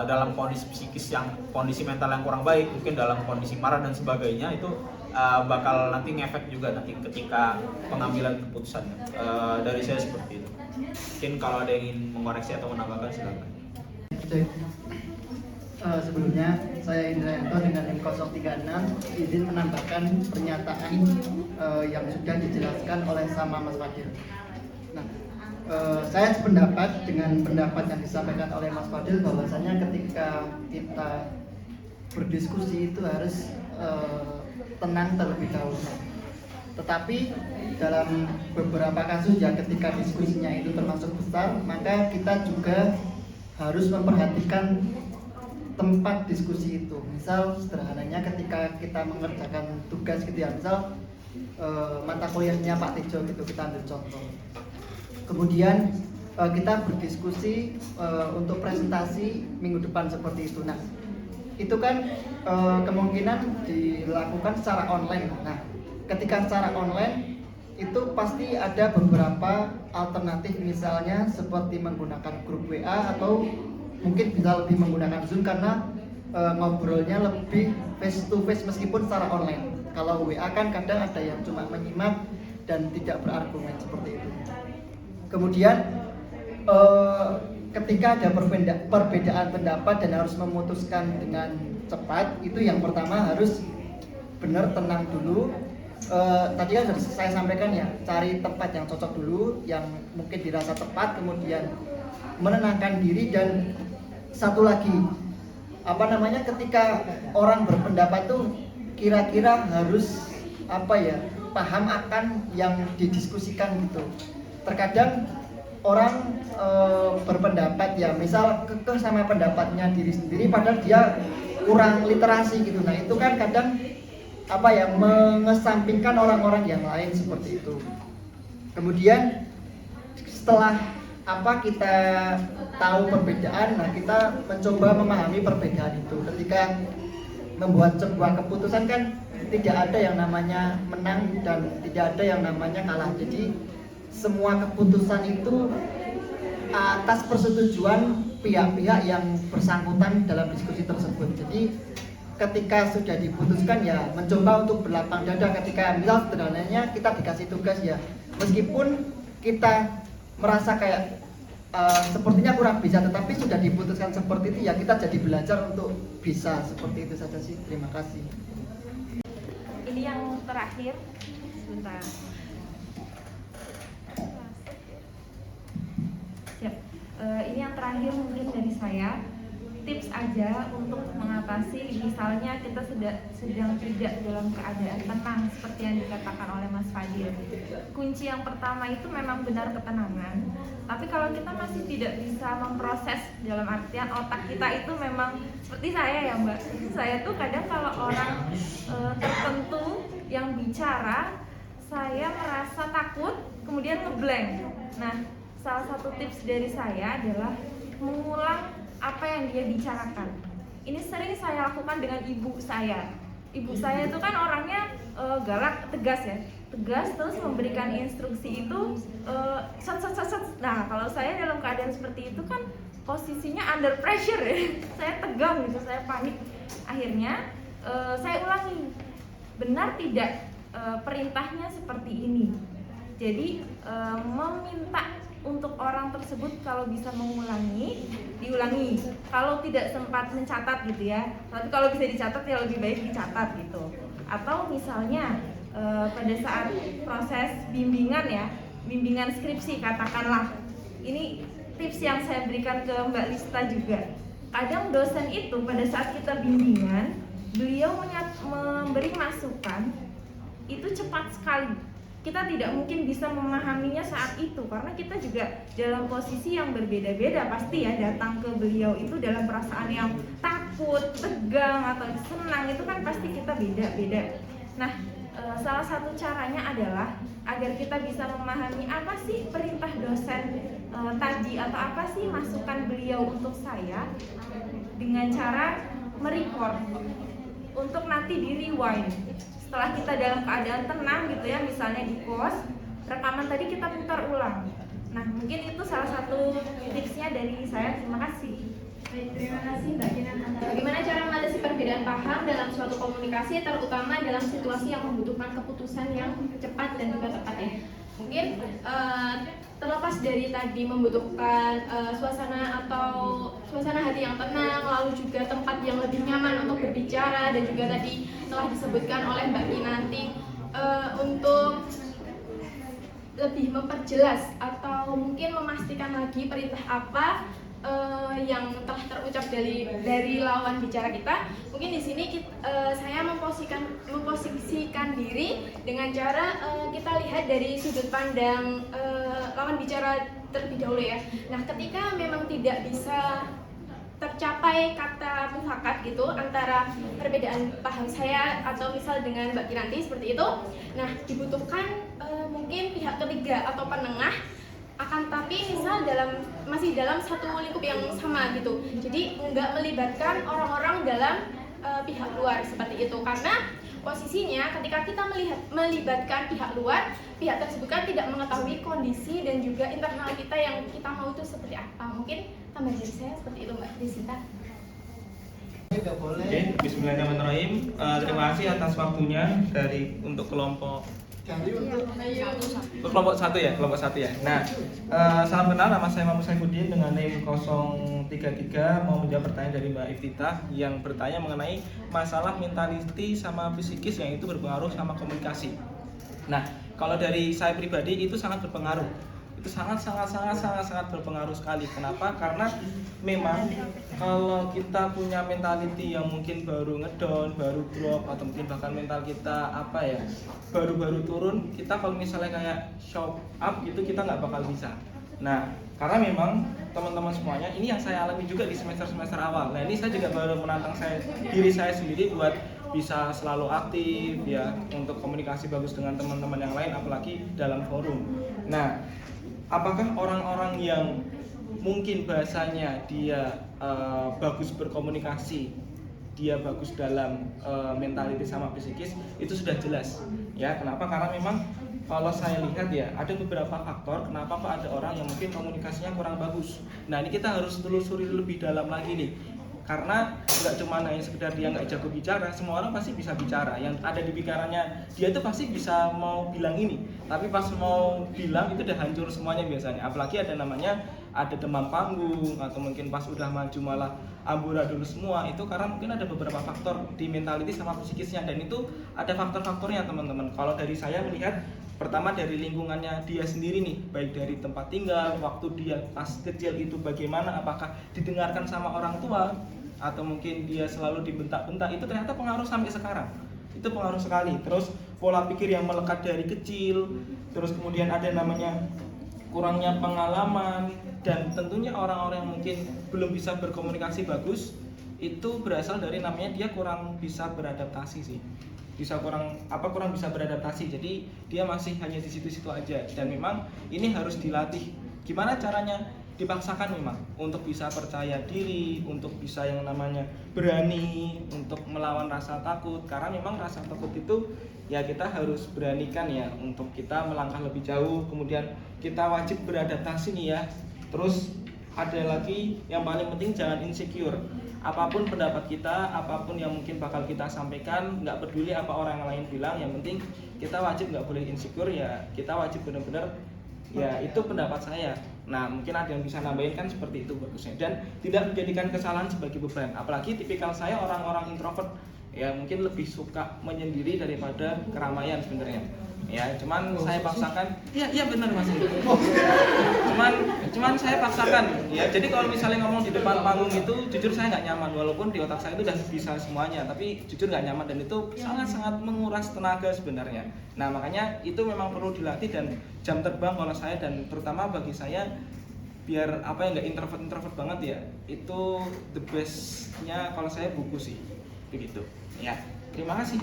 dalam kondisi psikis kondisi mental yang kurang baik, mungkin dalam kondisi marah dan sebagainya, itu bakal nanti ngefek juga nanti ketika pengambilan keputusan. Dari saya seperti itu. Mungkin kalau ada yang ingin mengoreksi atau menambahkan, silakan. Sebelumnya saya Indrayanto dengan NIM 036 izin menambahkan pernyataan yang sudah dijelaskan oleh sama Mas Fadil. Nah, saya sependapat dengan pendapat yang disampaikan oleh Mas Fadil, bahwasanya ketika kita berdiskusi itu harus tenang terlebih dahulu. Tetapi dalam beberapa kasus ya, ketika diskusinya itu termasuk besar, maka kita juga harus memperhatikan tempat diskusi itu. Misal sederhananya ketika kita mengerjakan tugas gitu ya, misal mata kuliahnya Pak Tejo gitu, kita ambil contoh. Kemudian kita berdiskusi untuk presentasi minggu depan seperti itu. Nah, itu kan kemungkinan dilakukan secara online. Nah, ketika secara online itu pasti ada beberapa alternatif, misalnya seperti menggunakan grup WA atau mungkin bisa lebih menggunakan Zoom karena ngobrolnya lebih face to face meskipun secara online. Kalau WA kan kadang ada yang cuma menyimak dan tidak berargumen seperti itu. Kemudian ketika ada perbedaan pendapat dan harus memutuskan dengan cepat, itu yang pertama harus benar tenang dulu. Tadi kan sudah saya sampaikan ya, cari tempat yang cocok dulu, yang mungkin dirasa tepat, kemudian menenangkan diri. Dan satu lagi, ketika orang berpendapat tuh kira-kira harus paham akan yang didiskusikan gitu. Terkadang orang berpendapat ya, misal kekeh sama pendapatnya diri sendiri padahal dia kurang literasi gitu. Nah, itu kan kadang mengesampingkan orang-orang yang lain seperti itu. Kemudian setelah kita tahu perbedaan, nah kita mencoba memahami perbedaan itu. Ketika membuat sebuah keputusan kan tidak ada yang namanya menang dan tidak ada yang namanya kalah. Jadi semua keputusan itu atas persetujuan pihak-pihak yang bersangkutan dalam diskusi tersebut. Jadi ketika sudah diputuskan ya mencoba untuk berlapang dada. Ketika misal sederhananya kita dikasih tugas ya, meskipun kita merasa kayak sepertinya kurang bisa, tetapi sudah diputuskan seperti itu ya, kita jadi belajar untuk bisa. Seperti itu saja sih. Terima kasih. Ini yang terakhir, sebentar. Siap. Ini yang terakhir mungkin dari saya. Tips aja untuk mengatasi misalnya kita sedang tidak dalam keadaan tenang seperti yang dikatakan oleh Mas Fadil. Kunci yang pertama itu memang benar ketenangan. Tapi kalau kita masih tidak bisa memproses, dalam artian otak kita itu memang seperti saya ya Mbak. Saya tuh kadang kalau orang tertentu yang bicara, saya merasa takut kemudian ngeblank. Nah, salah satu tips dari saya adalah mengulang apa yang dia bicarakan. Ini sering saya lakukan dengan ibu saya. Ibu saya itu kan orangnya galak, tegas ya, tegas, terus memberikan instruksi itu set. Nah, kalau saya dalam keadaan seperti itu kan posisinya under pressure ya, saya tegang gitu, saya panik. Akhirnya saya ulangi, benar tidak perintahnya seperti ini. Jadi meminta untuk orang tersebut kalau bisa mengulangi, diulangi. Kalau tidak sempat mencatat gitu ya, tapi kalau bisa dicatat ya lebih baik dicatat gitu. Atau misalnya pada saat proses bimbingan ya, bimbingan skripsi katakanlah, ini tips yang saya berikan ke Mbak Lista juga. Kadang dosen itu pada saat kita bimbingan, beliau memberi masukan itu cepat sekali. Kita tidak mungkin bisa memahaminya saat itu karena kita juga dalam posisi yang berbeda-beda. Pasti ya datang ke beliau itu dalam perasaan yang takut, tegang atau senang, itu kan pasti kita beda-beda. Nah, salah satu caranya adalah agar kita bisa memahami apa sih perintah dosen tadi atau apa sih masukan beliau untuk saya, dengan cara merecord untuk nanti di rewind. Setelah kita dalam keadaan tenang gitu ya, misalnya di kos, rekaman tadi kita putar ulang. Nah, mungkin itu salah satu tipsnya dari saya. Terima kasih. Baik, terima kasih Mbak Gina. Bagaimana cara mengatasi perbedaan paham dalam suatu komunikasi, terutama dalam situasi yang membutuhkan keputusan yang cepat dan juga tepat ya? Mungkin terlepas dari tadi membutuhkan suasana hati yang tenang, lalu juga tempat yang lebih nyaman untuk berbicara, dan juga tadi telah disebutkan oleh Mbak Kinanti untuk lebih memperjelas atau mungkin memastikan lagi perintah apa yang telah terucap dari lawan bicara kita. Mungkin di sini saya memposisikan diri dengan cara kita lihat dari sudut pandang lawan bicara terlebih dahulu ya. Nah, ketika memang tidak bisa tercapai kata mufakat gitu antara perbedaan paham saya atau misal dengan Mbak Kiranti seperti itu. Nah, dibutuhkan mungkin pihak ketiga atau penengah, akan tapi misal masih dalam satu lingkup yang sama gitu. Jadi enggak melibatkan orang-orang dalam pihak luar seperti itu, karena posisinya ketika kita melibatkan pihak luar, pihak tersebut kan tidak mengetahui kondisi dan juga internal kita yang kita mau itu seperti apa. Mungkin tambah dari saya seperti itu Mbak Desita. Oke, bismillahirrahmanirrahim. Terima kasih atas waktunya untuk kelompok satu ya. Nah, salam kenal, nama saya Muhammad Saifuddin dengan NIM 033, mau menjawab pertanyaan dari Mbak Iftitah yang bertanya mengenai masalah mentality sama psikis yang itu berpengaruh sama komunikasi. Nah, kalau dari saya pribadi itu sangat berpengaruh. Itu sangat berpengaruh sekali. Kenapa? Karena memang kalau kita punya mentality yang mungkin baru ngedown, baru drop, atau mungkin bahkan mental kita baru turun, kita kalau misalnya kayak show up gitu kita nggak bakal bisa. Nah, karena memang teman-teman semuanya ini yang saya alami juga di semester awal. Nah, ini saya juga baru menantang diri saya sendiri buat bisa selalu aktif ya, untuk komunikasi bagus dengan teman-teman yang lain, apalagi dalam forum. Nah, apakah orang-orang yang mungkin bahasanya dia bagus berkomunikasi, dia bagus dalam mentality sama psikis, itu sudah jelas ya. Kenapa? Karena memang kalau saya lihat ya, ada beberapa faktor kenapa kok ada orang yang mungkin komunikasinya kurang bagus. Nah, ini kita harus telusuri lebih dalam lagi nih. Karena nggak cuma hanya sekedar dia nggak jago bicara, semua orang pasti bisa bicara. Yang ada di pikirannya dia itu pasti bisa mau bilang ini, tapi pas mau bilang itu udah hancur semuanya biasanya. Apalagi ada demam panggung, atau mungkin pas udah maju malah amburadul semua. Itu karena mungkin ada beberapa faktor di mentality sama psikisnya, dan itu ada faktor-faktornya teman-teman. Kalau dari saya melihat, pertama dari lingkungannya dia sendiri nih, baik dari tempat tinggal, waktu dia pas kecil itu bagaimana, apakah didengarkan sama orang tua, atau mungkin dia selalu dibentak-bentak, itu ternyata pengaruh sampai sekarang. Itu pengaruh sekali. Terus pola pikir yang melekat dari kecil, terus kemudian ada namanya kurangnya pengalaman, dan tentunya orang-orang yang mungkin belum bisa berkomunikasi bagus, itu berasal dari namanya dia kurang bisa beradaptasi sih. Kurang bisa beradaptasi, jadi dia masih hanya di situ-situ aja. Dan memang ini harus dilatih. Gimana caranya? Dipaksakan memang untuk bisa percaya diri, untuk bisa yang namanya berani untuk melawan rasa takut. Karena memang rasa takut itu ya kita harus beranikan ya untuk kita melangkah lebih jauh. Kemudian kita wajib beradaptasi nih ya. Terus ada lagi yang paling penting, jangan insecure. Apapun pendapat kita, apapun yang mungkin bakal kita sampaikan, nggak peduli apa orang lain bilang, yang penting kita wajib nggak boleh insecure ya. Kita wajib benar-benar ya, itu pendapat saya. Nah, mungkin ada yang bisa nambahin kan seperti itu bagusnya, dan tidak menjadikan kesalahan sebagai beban. Apalagi tipikal saya orang-orang introvert ya, mungkin lebih suka menyendiri daripada keramaian sebenarnya ya. Cuman saya paksakan, iya benar Mas. Cuman saya paksakan ya. Jadi kalau misalnya ngomong di depan panggung itu jujur saya nggak nyaman, walaupun di otak saya itu udah bisa semuanya, tapi jujur nggak nyaman, dan itu sangat-sangat menguras tenaga sebenarnya. Nah, makanya itu memang perlu dilatih, dan jam terbang kalau saya, dan terutama bagi saya biar nggak introvert banget ya, itu the bestnya kalau saya buku sih begitu ya. Terima kasih.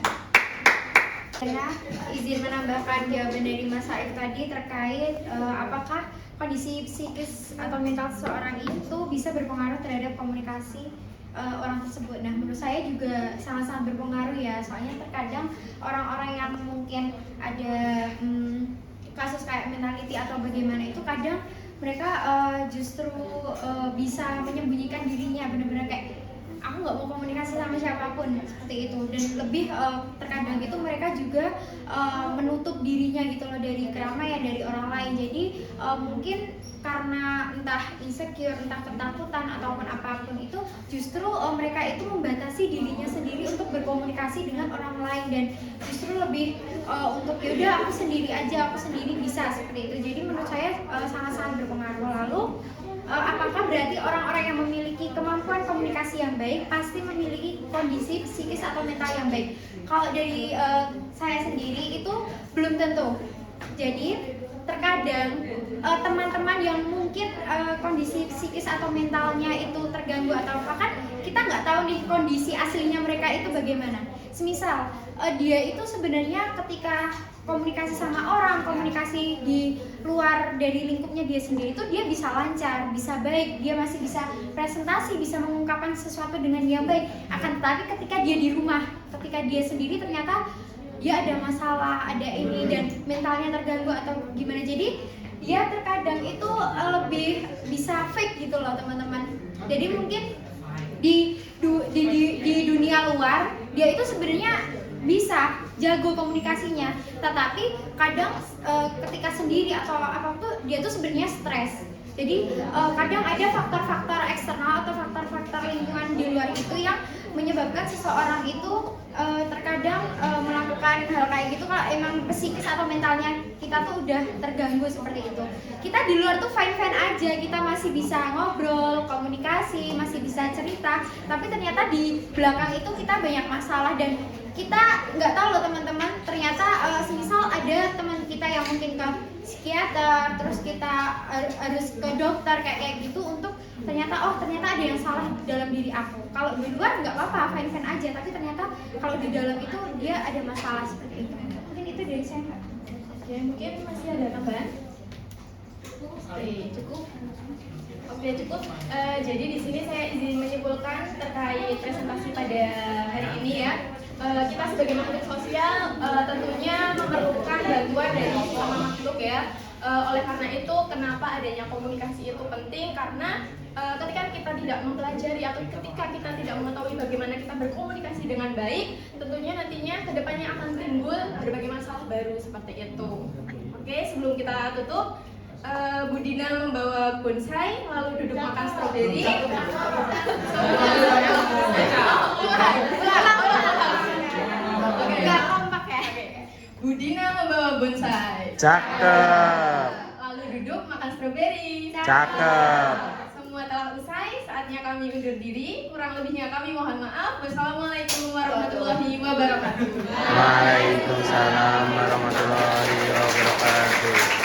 Nah, izin menambahkan jawaban dari Mas Saif tadi terkait apakah kondisi psikis atau mental seseorang itu bisa berpengaruh terhadap komunikasi orang tersebut. Nah, menurut saya juga sangat-sangat berpengaruh ya, soalnya terkadang orang-orang yang mungkin ada kasus kayak mentality atau bagaimana itu, kadang mereka justru bisa menyembunyikan dirinya, benar-benar kayak aku nggak mau komunikasi sama siapapun seperti itu, dan lebih terkadang itu mereka juga menutup dirinya gitu loh dari keramaian, dari orang lain. Jadi mungkin karena entah insecure, entah ketakutan ataupun apapun itu, justru mereka itu membatasi dirinya sendiri untuk berkomunikasi dengan orang lain, dan justru lebih untuk yaudah aku sendiri aja, aku sendiri bisa seperti itu. Jadi menurut saya sangat-sangat berpengaruh. Lalu apakah berarti orang-orang yang memiliki kemampuan komunikasi yang baik pasti memiliki kondisi psikis atau mental yang baik? Kalau dari saya sendiri itu belum tentu. Jadi terkadang teman-teman yang mungkin kondisi psikis atau mentalnya itu terganggu atau apa, kan kita nggak tahu nih kondisi aslinya mereka itu bagaimana. Semisal dia itu sebenarnya ketika komunikasi sama orang, komunikasi di luar dari lingkupnya dia sendiri itu dia bisa lancar, bisa baik, dia masih bisa presentasi, bisa mengungkapkan sesuatu dengan yang baik. Akan tetapi ketika dia di rumah, ketika dia sendiri ternyata dia ada masalah, ada ini dan mentalnya terganggu atau gimana. Jadi dia terkadang itu lebih bisa fake gitu loh teman-teman. Jadi mungkin di dunia luar dia itu sebenarnya bisa jago komunikasinya, tetapi kadang ketika sendiri atau apa tuh dia tuh sebenarnya stres. Jadi kadang ada faktor-faktor eksternal atau faktor-faktor lingkungan di luar itu yang menyebabkan seseorang itu terkadang melakukan hal kayak gitu kalau emang psikis atau mentalnya kita tuh udah terganggu seperti itu. Kita di luar tuh fine-fine aja, kita masih bisa ngobrol, komunikasi, masih bisa cerita, tapi ternyata di belakang itu kita banyak masalah dan kita nggak tahu loh teman-teman, ternyata semisal ada teman kita yang mungkin ke psikiater, terus kita harus ke dokter kayak gitu untuk ternyata ada yang salah dalam diri aku. Kalau di luar nggak apa-apa, fine-fine aja, tapi ternyata kalau di dalam itu dia ada masalah seperti itu. Mungkin itu dari saya, Kak. Oke, mungkin masih ada tambahan? Oke, cukup. Jadi di sini saya izin menyimpulkan terkait presentasi pada hari ini ya. Kita sebagai makhluk sosial tentunya memerlukan bantuan dari sesama makhluk ya. Oleh karena itu, kenapa adanya komunikasi itu penting? Karena ketika kita tidak mempelajari atau ketika kita tidak mengetahui bagaimana kita berkomunikasi dengan baik, tentunya nantinya kedepannya akan timbul berbagai masalah baru seperti itu. Oke, sebelum kita tutup, Bu Dina membawa bonsai, lalu duduk makan stroberi. Nggak kompak ya. Bu Dina membawa bonsai. Cakep. Lalu duduk makan stroberi. Cakep. Semua telah usai, saatnya kami undur diri. Kurang lebihnya kami mohon maaf. Wassalamualaikum warahmatullahi wabarakatuh. Waalaikumsalam warahmatullahi wabarakatuh.